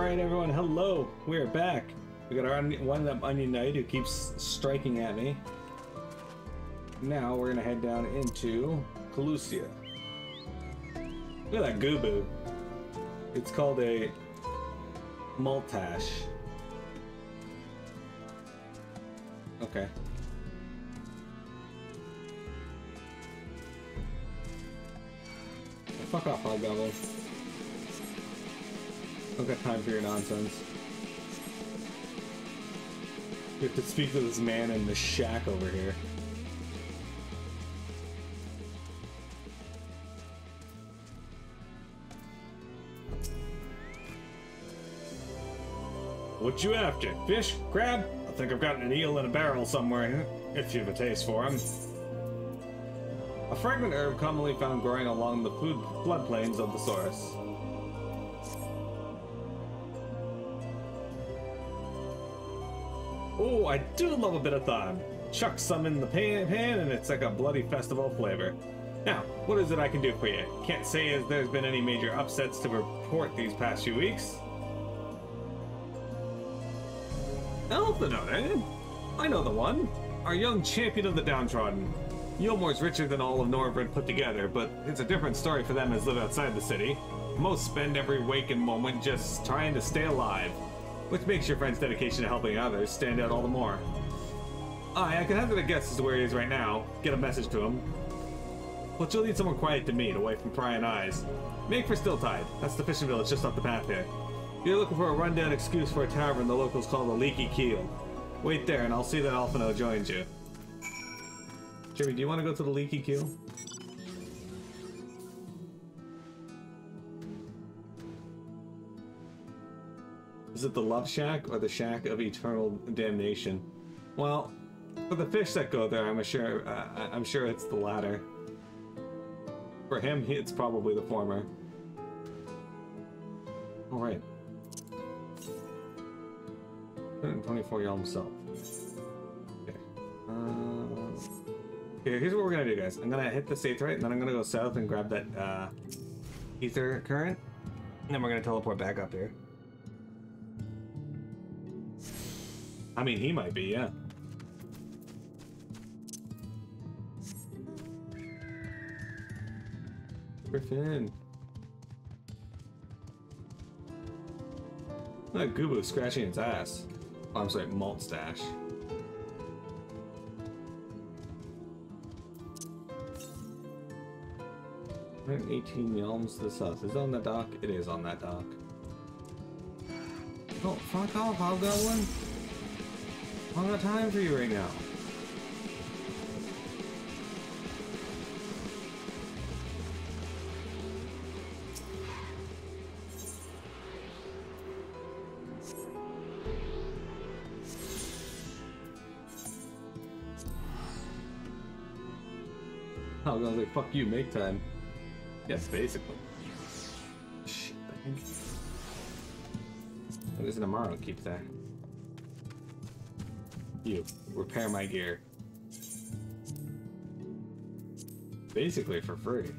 Alright everyone, hello! We're back. We got our one onion knight who keeps striking at me. Now we're gonna head down into Kholusia. Look at that goo-boo. It's called a multash. Okay. Fuck off, Hobgoblin. Don't got time for your nonsense. We have to speak to this man in the shack over here. What you after? Fish? Crab? I think I've got an eel in a barrel somewhere, if you have a taste for him. A fragrant herb commonly found growing along the floodplains of the source. Oh, I do love a bit of thyme. Chuck some in the pan and it's like a bloody festival flavor. Now, what is it I can do for you? Can't say as there's been any major upsets to report these past few weeks. Alphinaud, eh? I know the one. Our young champion of the downtrodden. Eulmore's richer than all of Norbrand put together, but it's a different story for them as live outside the city. Most spend every waking moment just trying to stay alive, which makes your friend's dedication to helping others stand out all the more. I can hazard a guess as to where he is right now, get a message to him. But you'll need someone quiet to meet, away from prying eyes. Make for Stilltide, that's the fishing village just off the path here. If you're looking for a rundown excuse for a tavern the locals call the Leaky Keel, wait there and I'll see that Alphinaud joins you. Jimmy, do you want to go to the Leaky Keel? Is it the Love Shack or the Shack of Eternal Damnation? Well, for the fish that go there, I'm sure it's the latter. For him, it's probably the former. All right. 124 Yalm Self. Okay. Here's what we're gonna do, guys. I'm gonna hit the save right, and then I'm gonna go south and grab that ether current, and then we're gonna teleport back up here. I mean, he might be, yeah. Griffin. Look at Gubu scratching its ass. Oh, I'm sorry, Malt Stash. And 18 Yalms to the south. Is it on the dock? It is on that dock. Oh, fuck off, Hobgoblin. I don't got time for you right now. I was like, fuck you, make time. Yes, basically. Shit, thing. There's an Amaro, keep that. You, repair my gear. Basically for free.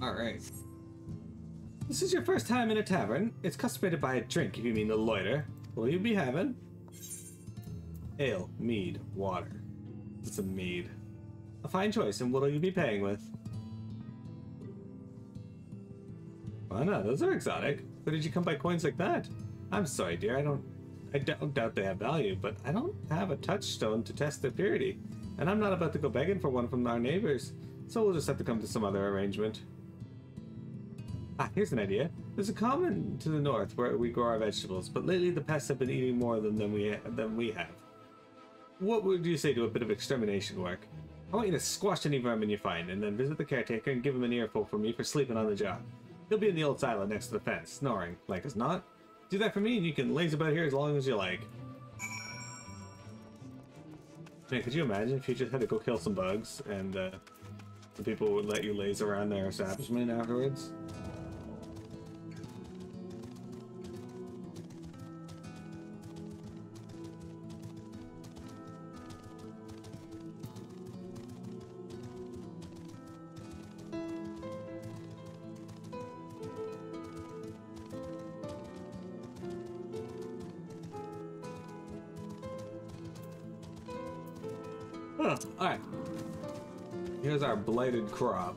Alright. This is your first time in a tavern. It's customary to buy a drink if you mean to loiter. Will you be having? Ale, mead, water. It's a mead. A fine choice, and what'll you be paying with? Why not? Those are exotic. Where did you come by coins like that? I'm sorry, dear. I don't doubt they have value, but I don't have a touchstone to test their purity. And I'm not about to go begging for one from our neighbors. So we'll just have to come to some other arrangement. Ah, here's an idea. There's a common to the north where we grow our vegetables, but lately the pests have been eating more than we have. What would you say to a bit of extermination work? I want you to squash any vermin you find, and then visit the caretaker and give him an earful for me for sleeping on the job. He'll be in the old silo next to the fence, snoring, like as not. Do that for me, and you can laze about here as long as you like. Man, could you imagine if you just had to go kill some bugs, and the people would let you laze around their establishment afterwards? Huh, alright. Here's our blighted crop.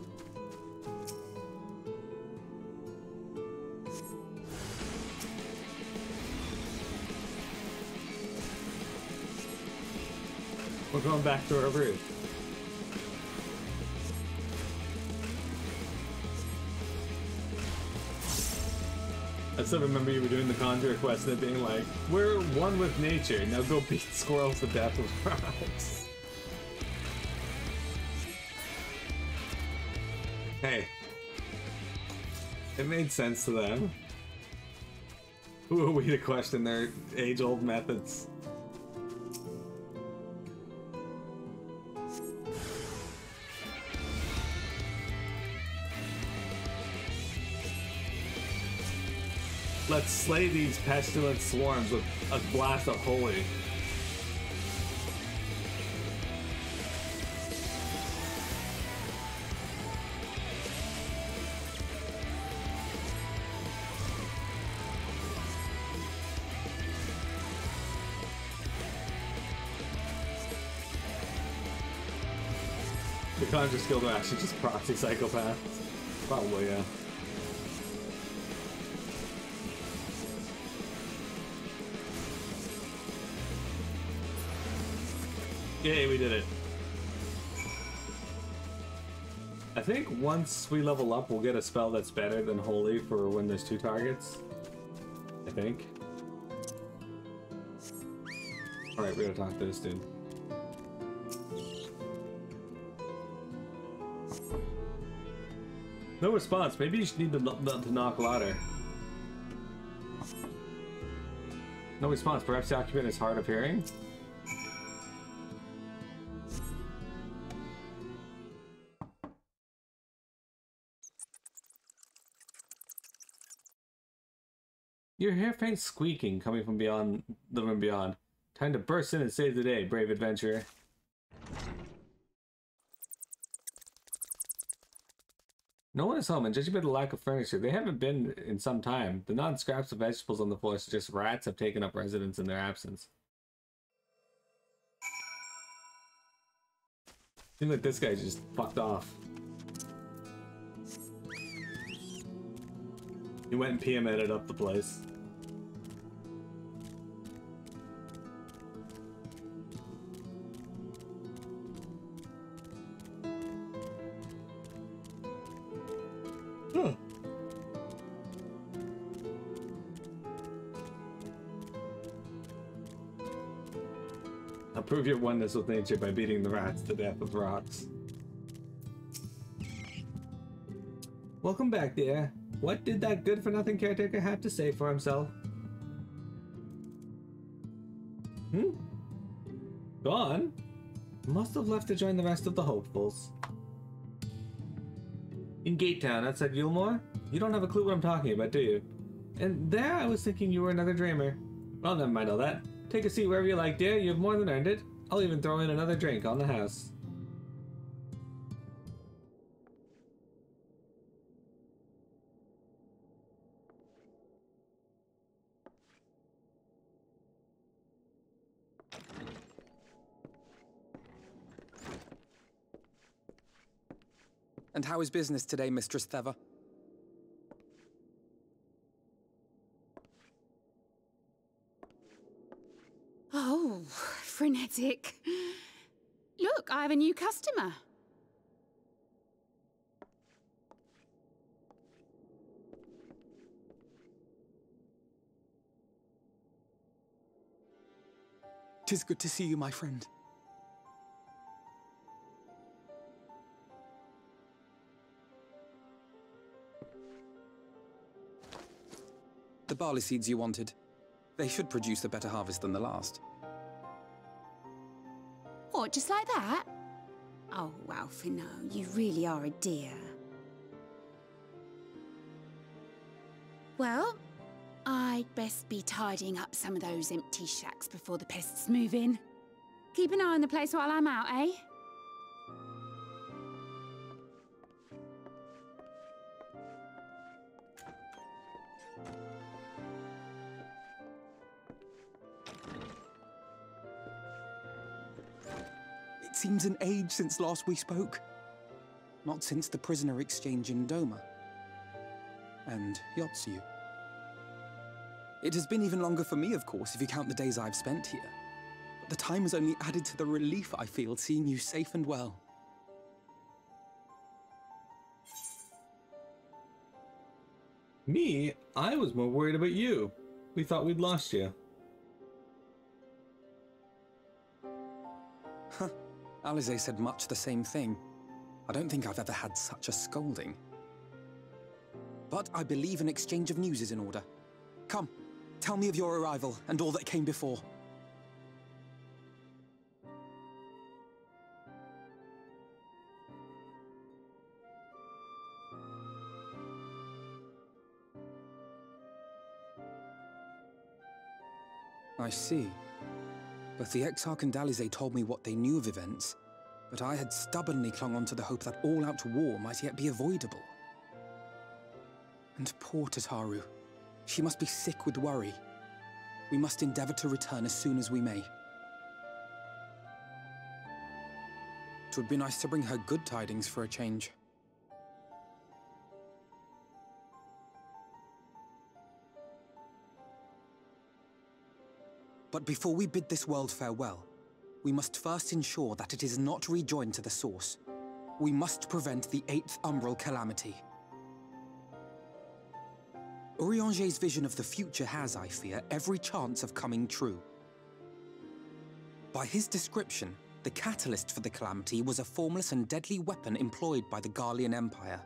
We're going back to our roots. I still remember you were doing the conjure quest and it being like, we're one with nature, now go beat squirrels to death with rocks. Hey. It made sense to them. Who are we to question their age-old methods? Let's slay these pestilent swarms with a blast of holy. The conjure skill to actually just proxy psychopaths. Probably, yeah. Yay, we did it. I think once we level up, we'll get a spell that's better than Holy for when there's 2 targets. I think. Alright, we're gonna talk to this dude. No response. Maybe you should need to knock louder. No response. Perhaps the occupant is hard of hearing? You hear faint squeaking coming from beyond the room beyond. Time to burst in and save the day, brave adventurer. No one is home, and judging by the lack of furniture, they haven't been in some time. The non-scraps of vegetables on the floor suggest rats have taken up residence in their absence. Seems like this guy just fucked off. He went and PM'd up the place. Huh. I'll prove your oneness with nature by beating the rats to death with rocks. Welcome back, dear. What did that good-for-nothing caretaker have to say for himself? Gone? Must have left to join the rest of the hopefuls. In Gate Town, outside Eulmore? You don't have a clue what I'm talking about, do you? And there I was thinking you were another dreamer. Well, never mind all that. Take a seat wherever you like, dear. You have more than earned it. I'll even throw in another drink on the house. And how is business today, Mistress Theva? Oh, frenetic. Look, I have a new customer. Tis good to see you, my friend. The barley seeds you wanted. They should produce a better harvest than the last. What, just like that? Oh, Alphinaud, you really are a dear. Well, I'd best be tidying up some of those empty shacks before the pests move in. Keep an eye on the place while I'm out, eh? seems an age since last we spoke. Not since the prisoner exchange in Doma. And Yotsu. It has been even longer for me, of course, if you count the days I've spent here. But the time has only added to the relief I feel seeing you safe and well. Me? I was more worried about you. We thought we'd lost you. Huh. Alize said much the same thing. I don't think I've ever had such a scolding. But I believe an exchange of news is in order. Come, tell me of your arrival and all that came before. I see. Both the Exarch and Alize told me what they knew of events, but I had stubbornly clung on to the hope that all-out war might yet be avoidable. And poor Tataru. She must be sick with worry. We must endeavor to return as soon as we may. It would be nice to bring her good tidings for a change. But before we bid this world farewell, we must first ensure that it is not rejoined to the source. We must prevent the 8th Umbral calamity. Urianger's vision of the future has, I fear, every chance of coming true. By his description, the catalyst for the calamity was a formless and deadly weapon employed by the Garlean Empire.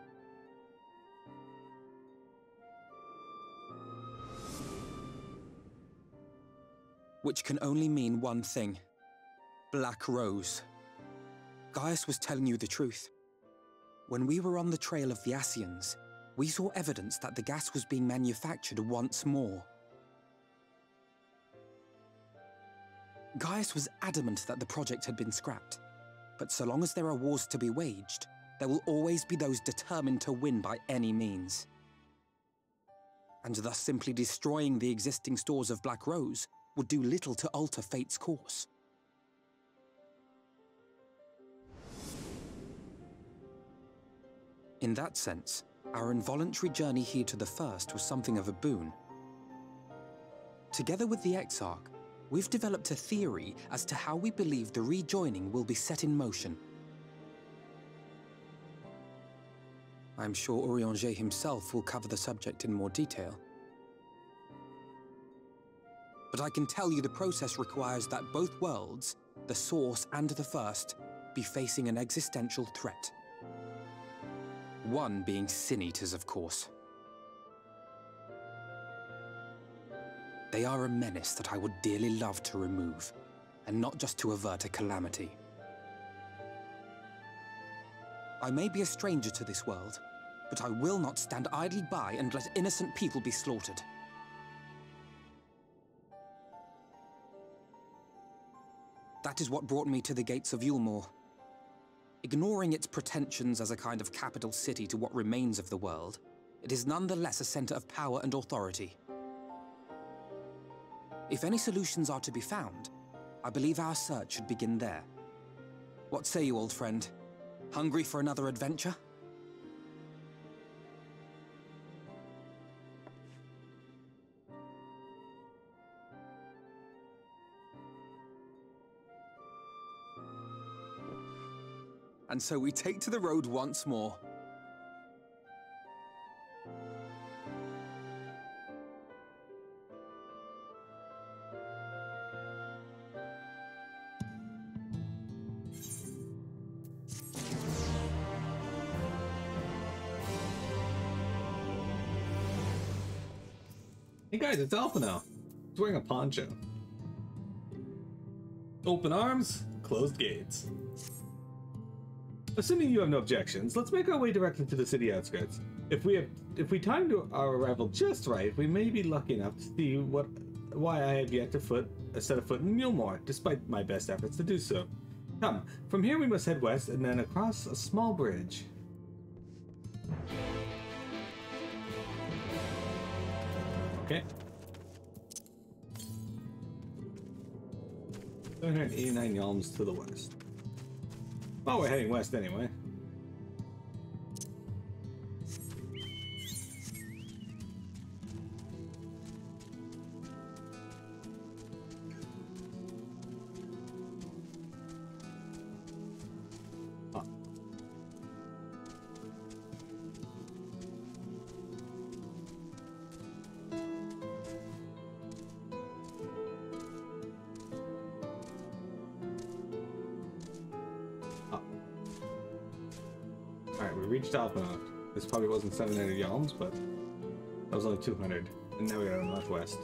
Which can only mean one thing. Black Rose. Gaius was telling you the truth. When we were on the trail of the Ascians, we saw evidence that the gas was being manufactured once more. Gaius was adamant that the project had been scrapped. But so long as there are wars to be waged, there will always be those determined to win by any means. And thus simply destroying the existing stores of Black Rose would do little to alter fate's course. In that sense, our involuntary journey here to the First was something of a boon. Together with the Exarch, we've developed a theory as to how we believe the rejoining will be set in motion. I'm sure Urianger himself will cover the subject in more detail. But I can tell you the process requires that both worlds, the Source and the First, be facing an existential threat. One being Sin Eaters, of course. They are a menace that I would dearly love to remove, and not just to avert a calamity. I may be a stranger to this world, but I will not stand idly by and let innocent people be slaughtered. That is what brought me to the gates of Eulmore. Ignoring its pretensions as a kind of capital city to what remains of the world, it is nonetheless a center of power and authority. If any solutions are to be found, I believe our search should begin there. What say you, old friend? Hungry for another adventure? And so we take to the road once more. Hey guys, it's Alphinaud. He's wearing a poncho. Open arms, closed gates. Assuming you have no objections, let's make our way directly to the city outskirts. If we timed our arrival just right, we may be lucky enough to see why I have yet to set a foot in Eulmore, despite my best efforts to do so. Come, from here we must head west and then across a small bridge. Okay. 789 yalms to the west. Well, we're heading west anyway. Alright, we reached Alphinaud. This probably wasn't 700 yalms, but that was only 200. And now we are in the northwest.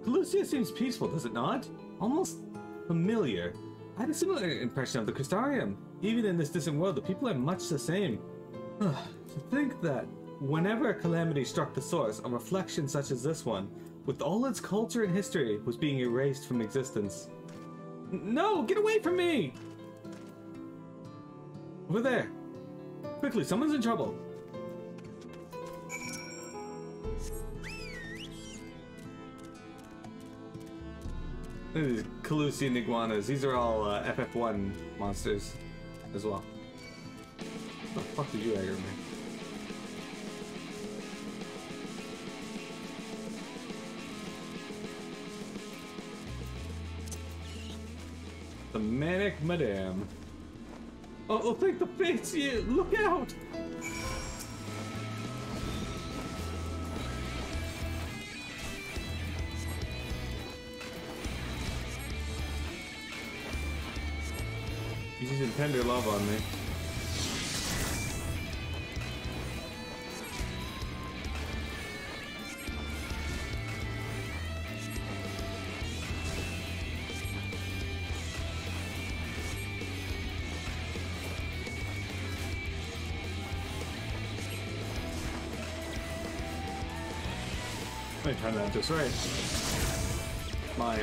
Kholusia seems peaceful, does it not? Almost familiar. I had a similar impression of the Crystarium. Even in this distant world, the people are much the same. To think that whenever a calamity struck the source, a reflection such as this one, with all its culture and history, was being erased from existence. No! Get away from me! Over there! Quickly, someone's in trouble! These Kholusian iguanas, these are all FF1 monsters as well. What the fuck did you aggro me? The Manic Madame. Oh, thank the fates! You look out! He's using tender love on me. Let me time that just right. My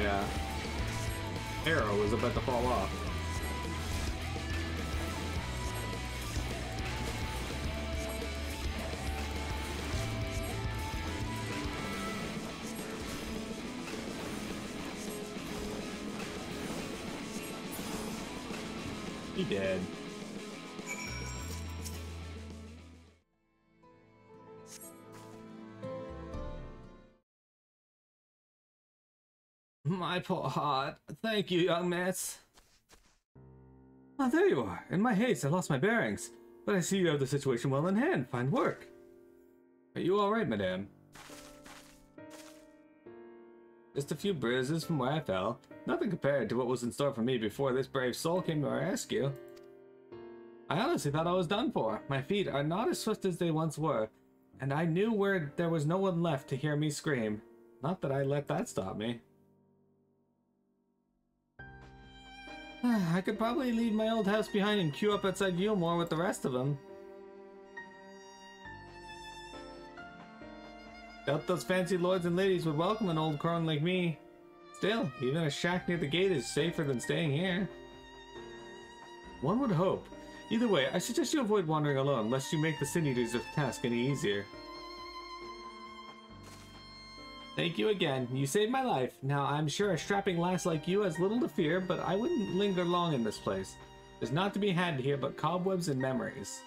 arrow was about to fall off. He dead. My poor heart. Thank you, young miss. Ah, there you are. In my haste, I lost my bearings. But I see you have the situation well in hand. Fine work. Are you alright, madame? Just a few bruises from where I fell. Nothing compared to what was in store for me before this brave soul came to our rescue. I honestly thought I was done for. My feet are not as swift as they once were, and I knew where there was no one left to hear me scream. Not that I let that stop me. I could probably leave my old house behind and queue up outside Eulmore with the rest of them. Doubt those fancy lords and ladies would welcome an old crone like me. Still, even a shack near the gate is safer than staying here. One would hope. Either way, I suggest you avoid wandering alone, lest you make the Sin Eaters' task any easier. Thank you again. You saved my life. Now, I'm sure a strapping lass like you has little to fear, but I wouldn't linger long in this place. There's not to be had here but cobwebs and memories.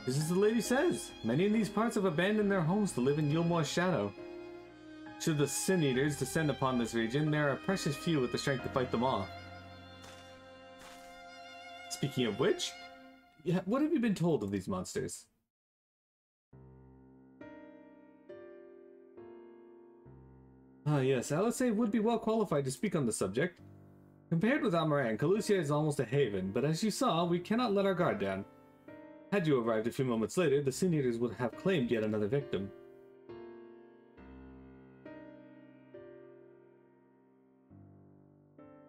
This is the lady says. Many in these parts have abandoned their homes to live in Eulmore's shadow. Should the Sin Eaters descend upon this region, there are precious few with the strength to fight them off. Speaking of which, what have you been told of these monsters? Ah yes, Alisay would be well qualified to speak on the subject. Compared with Almaran, Kholusia is almost a haven, but as you saw, we cannot let our guard down. Had you arrived a few moments later, the Sin Eaters would have claimed yet another victim.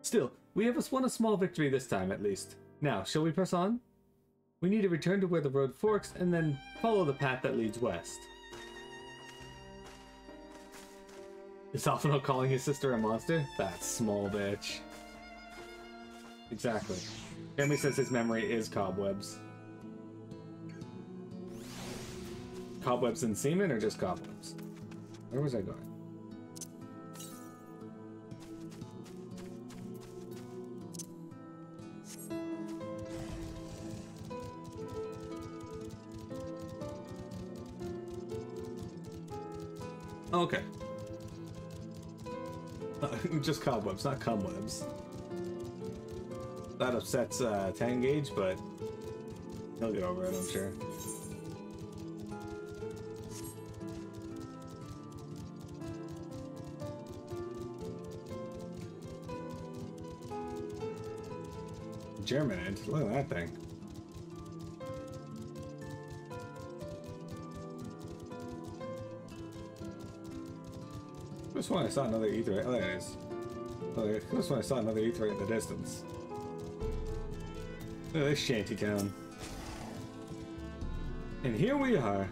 Still, we have won a small victory this time at least. Now, shall we press on? We need to return to where the road forks and then follow the path that leads west. Is Alphinaud calling his sister a monster? That small bitch. Exactly. Jeremy says his memory is cobwebs. Cobwebs and semen or just cobwebs? Where was I going? Okay. Just cobwebs, not cobwebs. That upsets Tangage, but he'll get over it, I'm sure. Germinate, look at that thing. Just when I saw another ether. Oh, there it is. Oh, just when I saw another ether in the distance. Look at this shanty town. And here we are.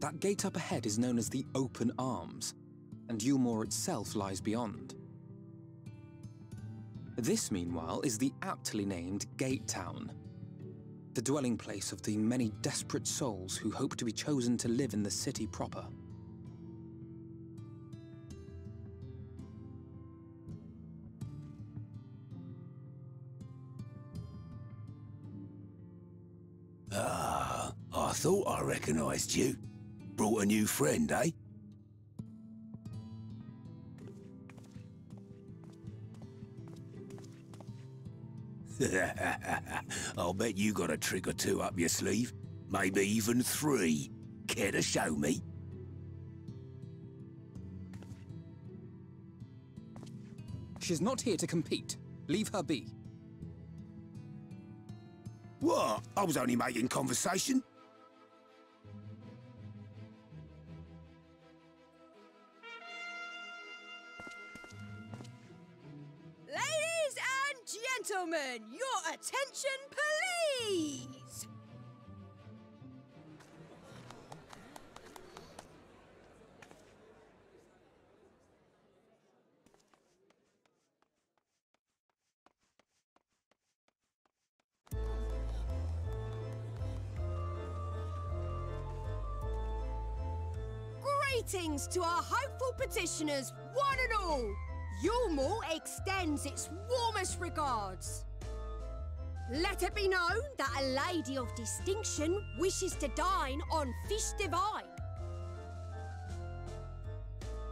That gate up ahead is known as the Open Arms, and Eulmore itself lies beyond. This, meanwhile, is the aptly named Gate Town, the dwelling place of the many desperate souls who hope to be chosen to live in the city proper. Ah, I thought I recognized you. Brought a new friend, eh? I'll bet you got a trick or two up your sleeve. Maybe even 3. Care to show me? She's not here to compete. Leave her be. What? I was only making conversation. Ladies and gentlemen, your attention, please! Greetings to our hopeful petitioners, one and all! Eulmore extends its warmest regards. Let it be known that a lady of distinction wishes to dine on fish divine.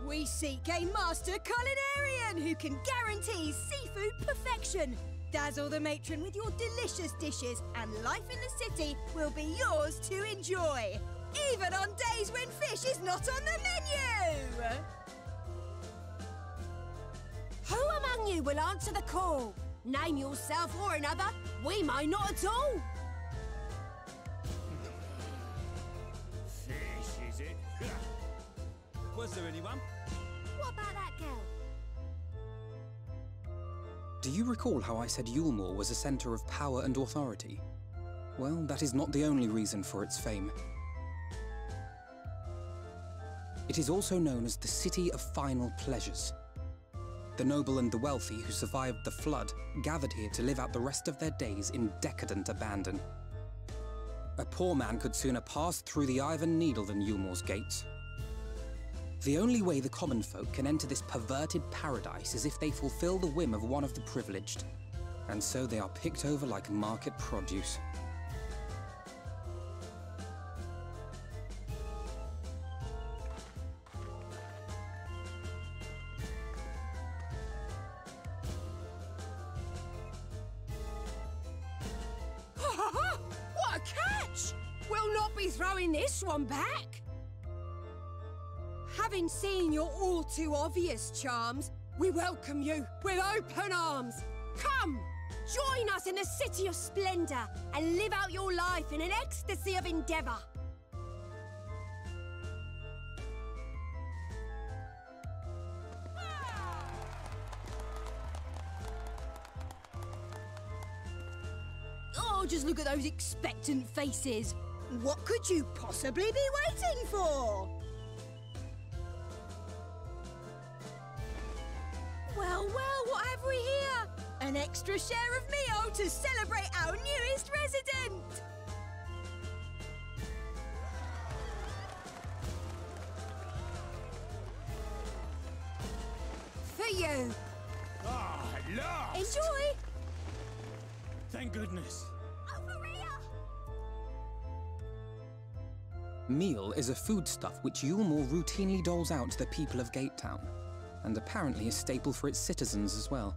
We seek a master culinarian who can guarantee seafood perfection. Dazzle the matron with your delicious dishes, and life in the city will be yours to enjoy, even on days when fish is not on the menu! Who among you will answer the call? Name yourself or another. We may not at all. Fish, is it? Was there anyone? What about that girl? Do you recall how I said Eulmore was a center of power and authority? Well, that is not the only reason for its fame. It is also known as the City of Final Pleasures. The noble and the wealthy who survived the flood gathered here to live out the rest of their days in decadent abandon. A poor man could sooner pass through the Iron Needle than Eulmore's gates. The only way the common folk can enter this perverted paradise is if they fulfill the whim of one of the privileged, and so they are picked over like market produce. What a catch! We'll not be throwing this one back. Having seen your all too obvious charms, we welcome you with open arms. Come, join us in the City of Splendor and live out your life in an ecstasy of endeavor. Oh, just look at those expectant faces. What could you possibly be waiting for? Well, what have we here? An extra share of meal to celebrate our newest resident! For you! Ah, at last! Enjoy! Thank goodness. Meal is a foodstuff which Eulmore routinely doles out to the people of Gatetown, and apparently a staple for its citizens as well.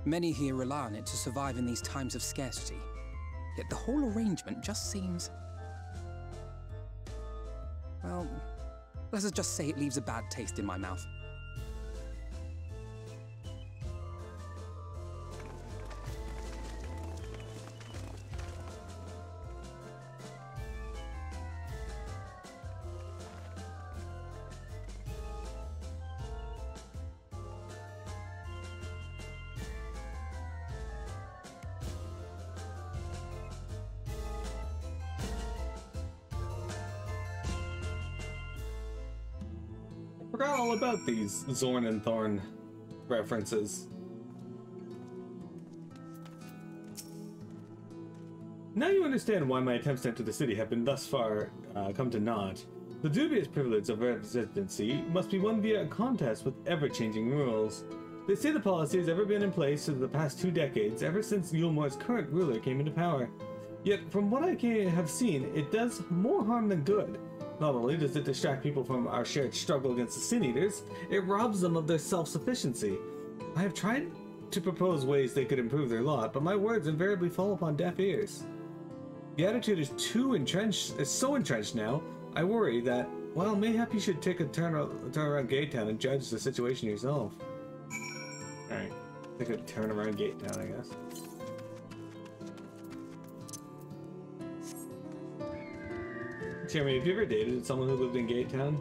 Many here rely on it to survive in these times of scarcity, yet the whole arrangement just seems... well, let us just say it leaves a bad taste in my mouth. Forgot all about these Zorn and Thorn references. Now you understand why my attempts to enter the city have been thus far come to naught. The dubious privilege of residency must be won via a contest with ever-changing rules. They say the policy has ever been in place for the past 2 decades, ever since Eulmore's current ruler came into power. Yet, from what I have seen, it does more harm than good. Not only does it distract people from our shared struggle against the Sin Eaters, it robs them of their self-sufficiency. I have tried to propose ways they could improve their lot, but my words invariably fall upon deaf ears. The attitude is so entrenched now, I worry that, well, mayhap you should take a turn around Gatetown and judge the situation yourself. Alright, take a turn around Gatetown, I guess. Jeremy, have you ever dated someone who lived in Gatetown?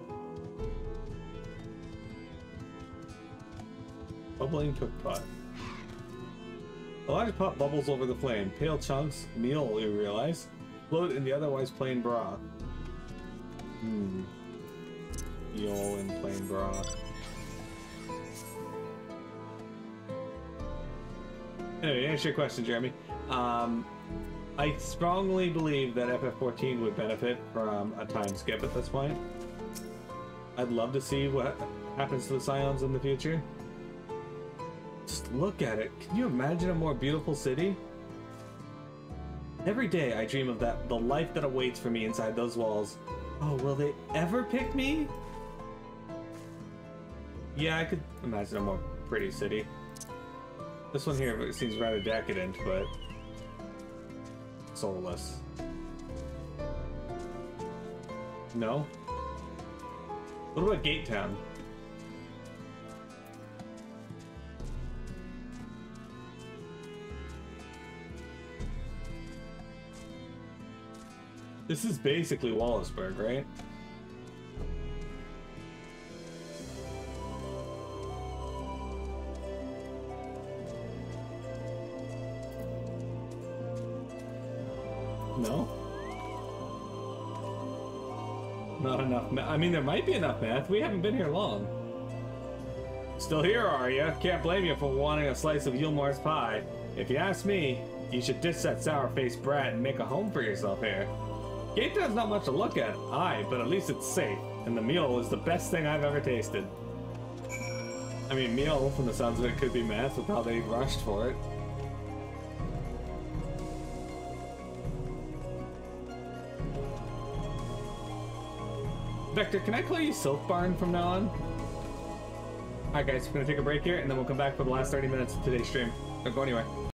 Bubbling cookpot. A large pot bubbles over the flame. Pale chunks, meal, you realize, float in the otherwise plain broth. Meal and plain broth. Anyway, to answer your question, Jeremy. I strongly believe that FF14 would benefit from a time skip at this point. I'd love to see what happens to the Scions in the future. Just look at it. Can you imagine a more beautiful city? Every day I dream of the life that awaits for me inside those walls. Oh, will they ever pick me? Yeah, I could imagine a more pretty city. This one here seems rather decadent, but soulless. No? What about Gatetown? This is basically Wallaceburg, right? No? Not enough math. I mean, there might be enough math. We haven't been here long. Still here, are you? Can't blame you for wanting a slice of Eulmore's pie. If you ask me, you should ditch that sour-faced brat and make a home for yourself here. Gatetown's not much to look at, but at least it's safe. And the meal is the best thing I've ever tasted. I mean, meal, from the sounds of it, could be math with how they rushed for it. Vector, can I call you Silk Barn from now on? Alright guys, we're gonna take a break here and then we'll come back for the last 30 minutes of today's stream. Don't go anywhere.